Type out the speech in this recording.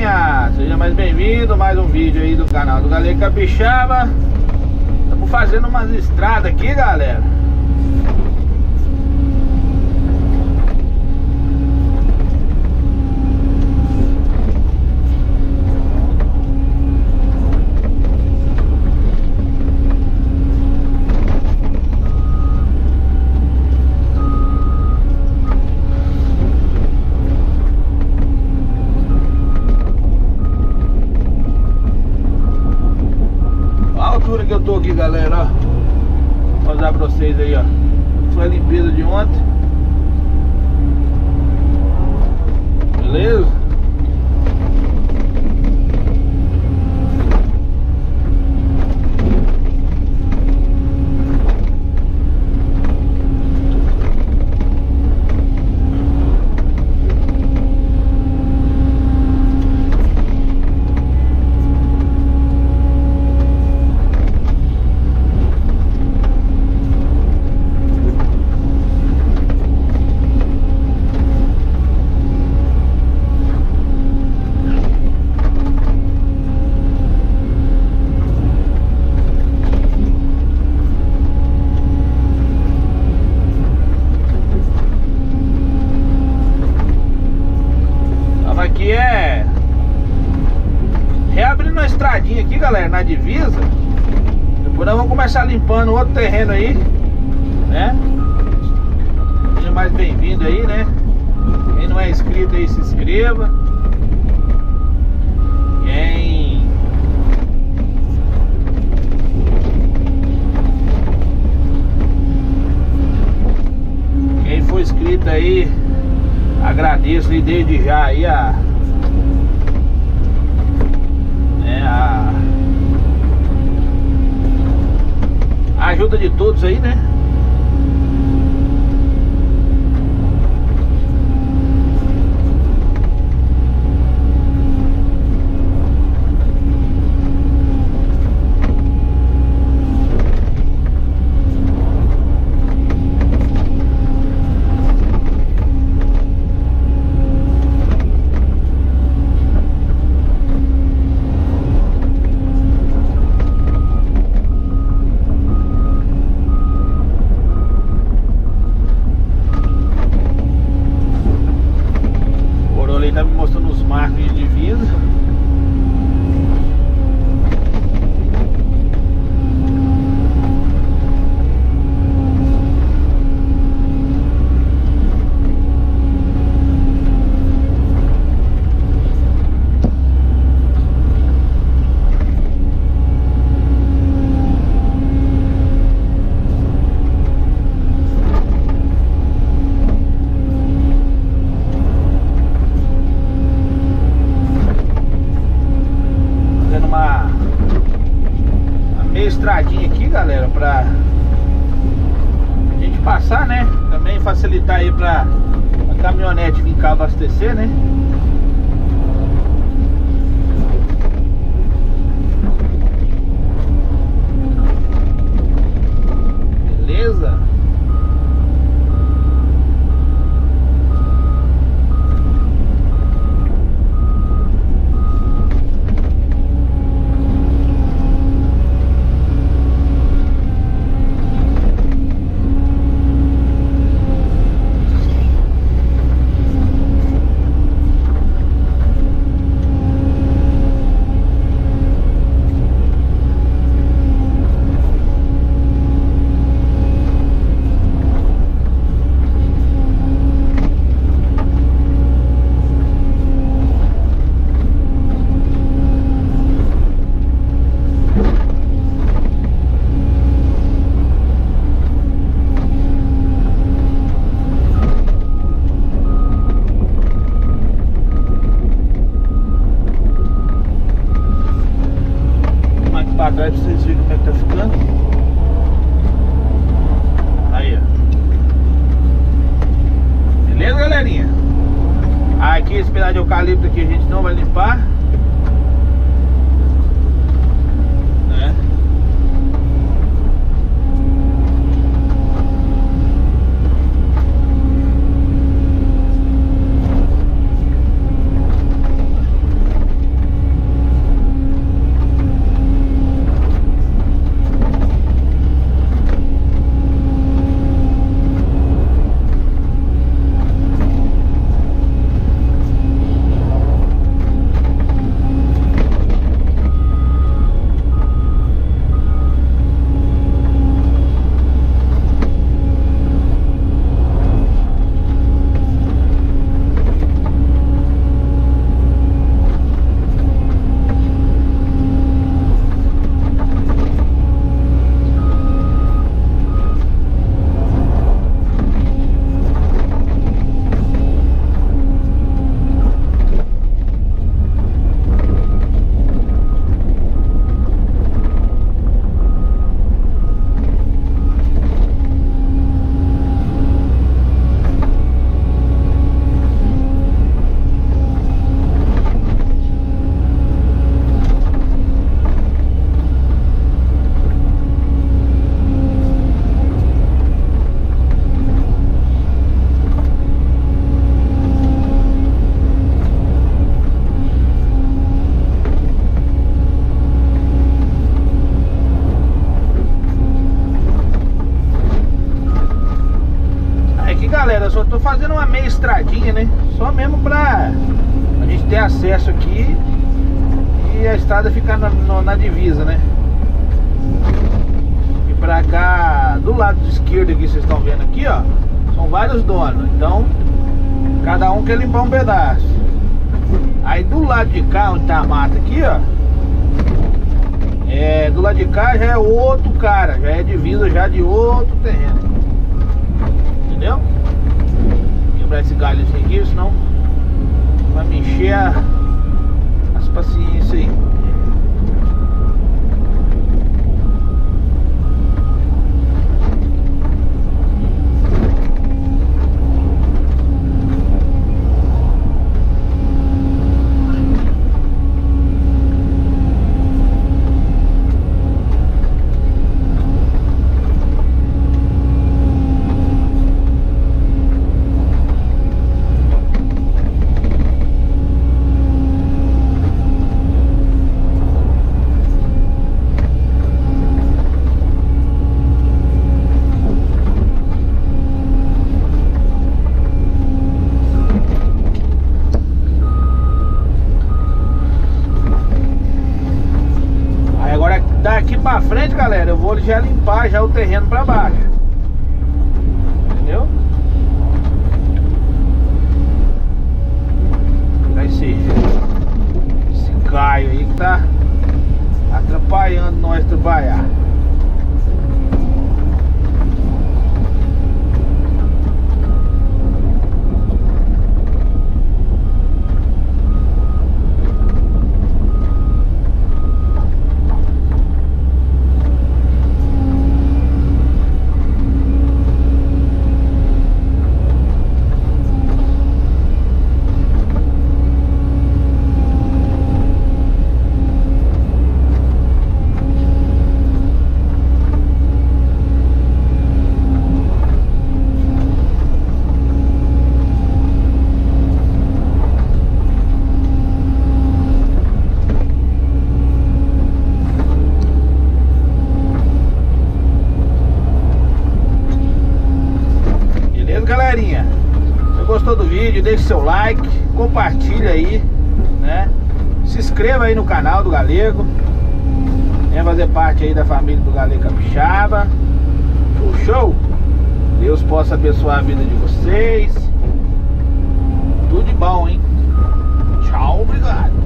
galerinha, seja mais bem-vindo, mais um vídeo aí do canal do Galego Capixaba. Estamos fazendo umas estradas aqui, galera. Que eu tô aqui, galera, ó. Vou mostrar pra vocês aí, ó. Foi a limpeza de ontem. Beleza? Aqui é reabrindo a estradinha aqui, galera, na divisa. Depois nós vamos começar limpando outro terreno aí, né? Seja mais bem-vindo aí, né? Quem não é inscrito aí, se inscreva. Quem for inscrito aí, agradeço aí desde já aí a ajuda de todos aí, né? Tá me mostrando os marcos de divisa. Estradinha aqui, galera, pra gente passar, né? Também facilitar aí pra a caminhonete vir cá abastecer, né? Beleza? Pra trás pra vocês verem como é que tá ficando. Aí, ó. Beleza, galerinha? Aqui esse pedaço de eucalipto aqui a gente não vai limpar, né? meio estradinha, né? Só mesmo pra a gente ter acesso aqui e a estrada ficar na divisa, né? E pra cá, do lado esquerdo aqui, vocês estão vendo aqui, ó, são vários donos. Então, cada um quer limpar um pedaço. Aí do lado de cá, onde tá a mata aqui, ó, do lado de cá já é outro cara, já é divisa já de outro terreno. Entendeu? Quebrar esse galho aqui, senão vai me encher as paciências aí. Daqui pra frente, galera, eu vou já limpar já o terreno pra baixo. Entendeu? Pegar esse gaio aí que tá atrapalhando nós trabalhar. Galerinha, se você gostou do vídeo, deixe seu like, compartilha aí, né? Se inscreva aí no canal do Galego, venha fazer parte aí da família do Galego Capixaba. Show? Deus possa abençoar a vida de vocês. Tudo de bom, hein? Tchau, obrigado.